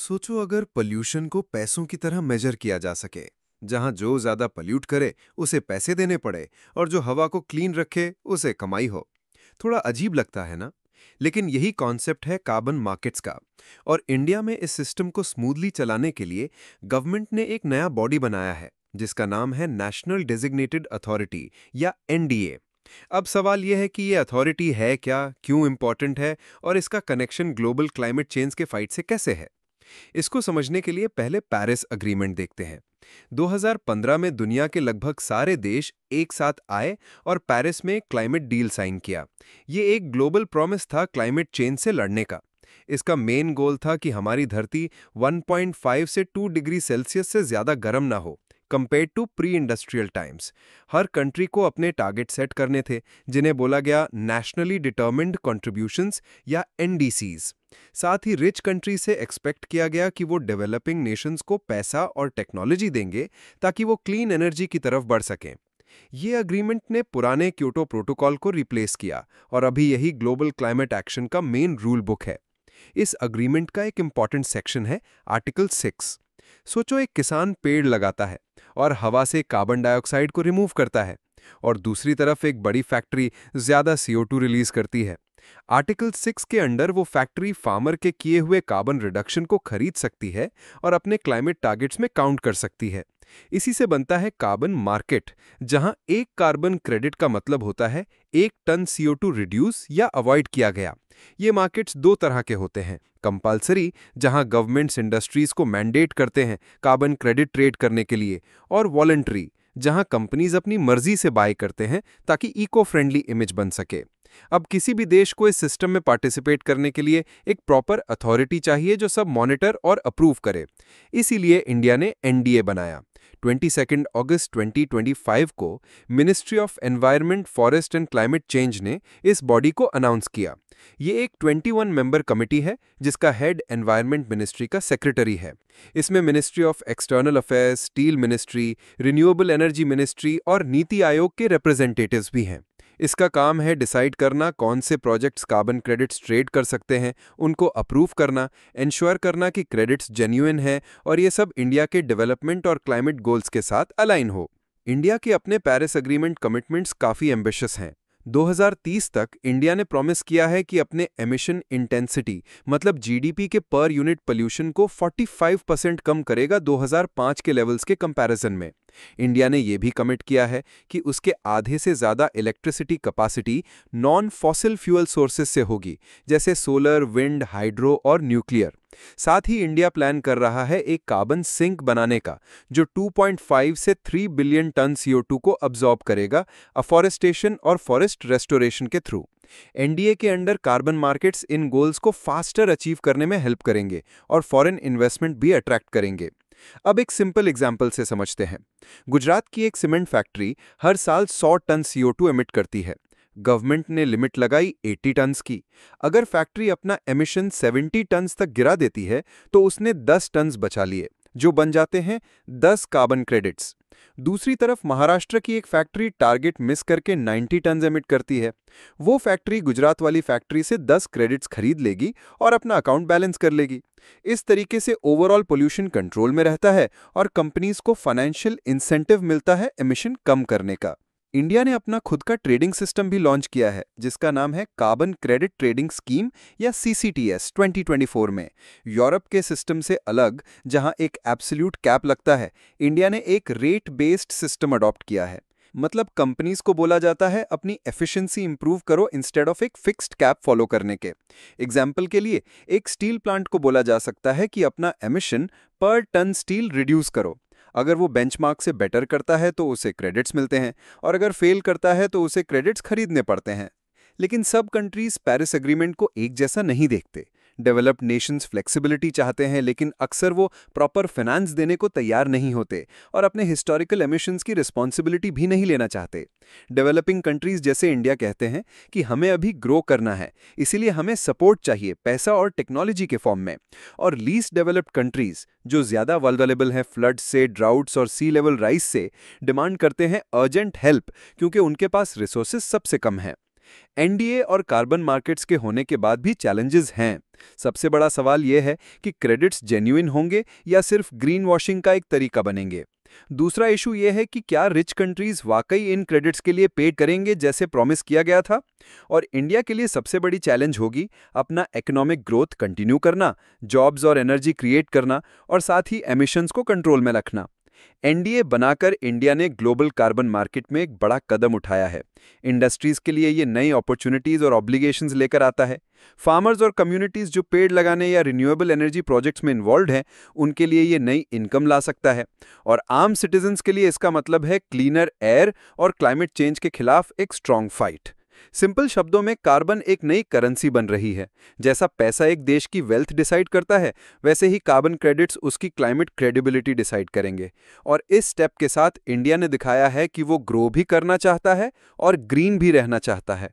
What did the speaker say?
सोचो अगर पोल्यूशन को पैसों की तरह मेजर किया जा सके, जहां जो ज्यादा पोल्यूट करे उसे पैसे देने पड़े और जो हवा को क्लीन रखे उसे कमाई हो। थोड़ा अजीब लगता है ना? लेकिन यही कॉन्सेप्ट है कार्बन मार्केट्स का। और इंडिया में इस सिस्टम को स्मूथली चलाने के लिए गवर्नमेंट ने एक नया बॉडी बनाया है जिसका नाम है नेशनल डेजिग्नेटेड अथॉरिटी या एनडीए। अब सवाल यह है कि यह अथॉरिटी है क्या, क्यों इंपॉर्टेंट है और इसका कनेक्शन ग्लोबल क्लाइमेट चेंज के फाइट से कैसे है। इसको समझने के लिए पहले पेरिस अग्रीमेंट देखते हैं। 2015 में दुनिया के लगभग सारे देश एक साथ आए और पेरिस में क्लाइमेट डील साइन किया। ये एक ग्लोबल प्रॉमिस था क्लाइमेट चेंज से लड़ने का। इसका मेन गोल था कि हमारी धरती 1.5 से 2 डिग्री सेल्सियस से ज्यादा गर्म ना हो compare to pre industrial times. हर कंट्री को अपने टारगेट सेट करने थे, जिन्हें बोला गया नेशनली डिटर्मिन्ड कॉन्ट्रीब्यूशंस या एनडीसीज। साथ ही रिच कंट्री से एक्सपेक्ट किया गया कि वो डेवलपिंग नेशंस को पैसा और टेक्नोलॉजी देंगे ताकि वो क्लीन एनर्जी की तरफ बढ़ सकें। ये अग्रीमेंट ने पुराने क्योटो प्रोटोकॉल को रिप्लेस किया और अभी यही ग्लोबल क्लाइमेट एक्शन का मेन रूल बुक है। इस अग्रीमेंट का एक इंपॉर्टेंट सेक्शन है आर्टिकल 6। सोचो एक किसान पेड़ लगाता है और हवा से कार्बन डाइऑक्साइड को रिमूव करता है, और दूसरी तरफ एक बड़ी फैक्ट्री ज्यादा CO2 रिलीज करती है। आर्टिकल 6 के अंडर वो फैक्ट्री फार्मर के किए हुए कार्बन रिडक्शन को खरीद सकती है और अपने क्लाइमेट टारगेट्स में काउंट कर सकती है। इसी से बनता है कार्बन मार्केट, जहां एक कार्बन क्रेडिट का मतलब होता है 1 टन CO2 रिड्यूस या अवॉइड किया गया। ये मार्केट्स दो तरह के होते हैं, कंपल्सरी जहां गवर्नमेंट्स इंडस्ट्रीज को मैंडेट करते हैं कार्बन क्रेडिट ट्रेड करने के लिए, और वॉलंटरी जहां कंपनीज अपनी मर्जी से बाय करते हैं ताकि इको फ्रेंडली इमेज बन सके। अब किसी भी देश को इस सिस्टम में पार्टिसिपेट करने के लिए एक प्रॉपर अथॉरिटी चाहिए जो सब मॉनिटर और अप्रूव करे। इसीलिए इंडिया ने एनडीए बनाया। 22 अगस्त 2025 को ministry of environment, forest and climate change ने इस बॉडी को अनाउंस किया। ये एक 21 मेंबर कमेटी है जिसका हेड एनवायरनमेंट मिनिस्ट्री का सेक्रेटरी है। इसमें ministry of external affairs, steel ministry, renewable energy ministry और नीति आयोग के रिप्रेजेंटेटिव्स भी हैं। इसका काम है डिसाइड करना कौन से प्रोजेक्ट्स कार्बन क्रेडिट्स ट्रेड कर सकते हैं, उनको अप्रूव करना, इंश्योर करना कि क्रेडिट्स जेन्युइन है और ये सब इंडिया के डेवलपमेंट और क्लाइमेट गोल्स के साथ अलाइन हो। इंडिया के अपने पेरिस एग्रीमेंट कमिटमेंट्स काफ़ी एम्बिशियस हैं। 2030 तक इंडिया ने प्रॉमिस किया है कि अपने एमिशन इंटेंसिटी मतलब जीडीपी के पर यूनिट पोल्यूशन को 45% कम करेगा 2005 के लेवल्स के कंपैरिजन में। इंडिया ने यह भी कमिट किया है कि उसके आधे से ज़्यादा electricity capacity non fossil fuel sources से होगी, जैसे सोलर, विंड, हाइड्रो और न्यूक्लियर। साथ ही इंडिया प्लान कर रहा है एक कार्बन सिंक बनाने का जो 2.5 से 3 बिलियन टन CO2 को अब्जॉर्ब करेगा अफॉरेस्टेशन और फॉरेस्ट रेस्टोरेशन के थ्रू। एनडीए के under carbon markets in goals को फास्टर अचीव करने में हेल्प करेंगे और फॉरेन इन्वेस्टमेंट भी अट्रैक्ट करेंगे। अब एक सिंपल एग्जाम्पल से समझते हैं। गुजरात की एक सीमेंट फैक्ट्री हर साल 100 टन CO2 एमिट करती है। गवर्नमेंट ने लिमिट लगाई 80 टन्स की। अगर फैक्ट्री अपना एमिशन 70 टन्स तक गिरा देती है तो उसने 10 टन्स बचा लिए, जो बन जाते हैं 10 कार्बन क्रेडिट्स। दूसरी तरफ महाराष्ट्र की एक फैक्ट्री टारगेट मिस करके 90 टन्स एमिट करती है। वो फैक्ट्री गुजरात वाली फैक्ट्री से 10 क्रेडिट्स खरीद लेगी और अपना अकाउंट बैलेंस कर लेगी। इस तरीके से ओवरऑल पोल्यूशन कंट्रोल में रहता है और कंपनीज को फाइनेंशियल इंसेंटिव मिलता है एमिशन कम करने का। इंडिया ने अपना खुद का ट्रेडिंग सिस्टम भी लॉन्च किया है जिसका नाम है कार्बन क्रेडिट ट्रेडिंग स्कीम या CCTS 2024 में। यूरोप के सिस्टम से अलग, जहां एक एब्सोल्यूट कैप लगता है, इंडिया ने एक रेट बेस्ड सिस्टम अडॉप्ट किया है। मतलब कंपनीज को बोला जाता है अपनी एफिशिएंसी इंप्रूव करो इंस्टेड ऑफ एक फिक्स्ड कैप फॉलो करने के। एग्जाम्पल के लिए एक स्टील प्लांट को बोला जा सकता है कि अपना एमिशन पर टन स्टील रिड्यूस करो। अगर वो बेंचमार्क से बेटर करता है तो उसे क्रेडिट्स मिलते हैं, और अगर फेल करता है तो उसे क्रेडिट्स खरीदने पड़ते हैं। लेकिन सब कंट्रीज पेरिस एग्रीमेंट को एक जैसा नहीं देखते। डेवलप्ड नेशंस फ्लेक्सिबिलिटी चाहते हैं, लेकिन अक्सर वो प्रॉपर फाइनेंस देने को तैयार नहीं होते और अपने हिस्टोरिकल एमिशंस की रिस्पॉन्सिबिलिटी भी नहीं लेना चाहते। डेवलपिंग कंट्रीज जैसे इंडिया कहते हैं कि हमें अभी ग्रो करना है, इसीलिए हमें सपोर्ट चाहिए, पैसा और टेक्नोलॉजी के फॉर्म में। और लीस्ट डेवलप्ड कंट्रीज जो ज्यादा वल्नरेबल हैं फ्लड से, ड्राउट्स और सी लेवल राइज से, डिमांड करते हैं अर्जेंट हेल्प, क्योंकि उनके पास रिसोर्सेज सबसे कम है। एनडीए और कार्बन मार्केट्स के होने के बाद भी चैलेंजेस हैं। सबसे बड़ा सवाल यह है कि क्रेडिट्स जेन्युइन होंगे या सिर्फ ग्रीन वॉशिंग का एक तरीका बनेंगे। दूसरा इशू यह है कि क्या रिच कंट्रीज वाकई इन क्रेडिट्स के लिए पे करेंगे जैसे प्रॉमिस किया गया था। और इंडिया के लिए सबसे बड़ी चैलेंज होगी अपना इकोनॉमिक ग्रोथ कंटिन्यू करना, जॉब्स और एनर्जी क्रिएट करना और साथ ही एमिशंस को कंट्रोल में रखना। एनडीए बनाकर इंडिया ने ग्लोबल कार्बन मार्केट में एक बड़ा कदम उठाया है। इंडस्ट्रीज के लिए ये नई अपॉर्चुनिटीज और ऑब्लिगेशंस लेकर आता है। फार्मर्स और कम्युनिटीज जो पेड़ लगाने या रिन्यूएबल एनर्जी प्रोजेक्ट्स में इन्वॉल्व हैं, उनके लिए ये नई इनकम ला सकता है। और आम सिटीजन्स के लिए इसका मतलब है क्लीनर एयर और क्लाइमेट चेंज के खिलाफ एक स्ट्रांग फाइट। सिंपल शब्दों में कार्बन एक नई करेंसी बन रही है। जैसा पैसा एक देश की वेल्थ डिसाइड करता है, वैसे ही कार्बन क्रेडिट्स उसकी क्लाइमेट क्रेडिबिलिटी डिसाइड करेंगे। और इस स्टेप के साथ इंडिया ने दिखाया है कि वो ग्रो भी करना चाहता है और ग्रीन भी रहना चाहता है।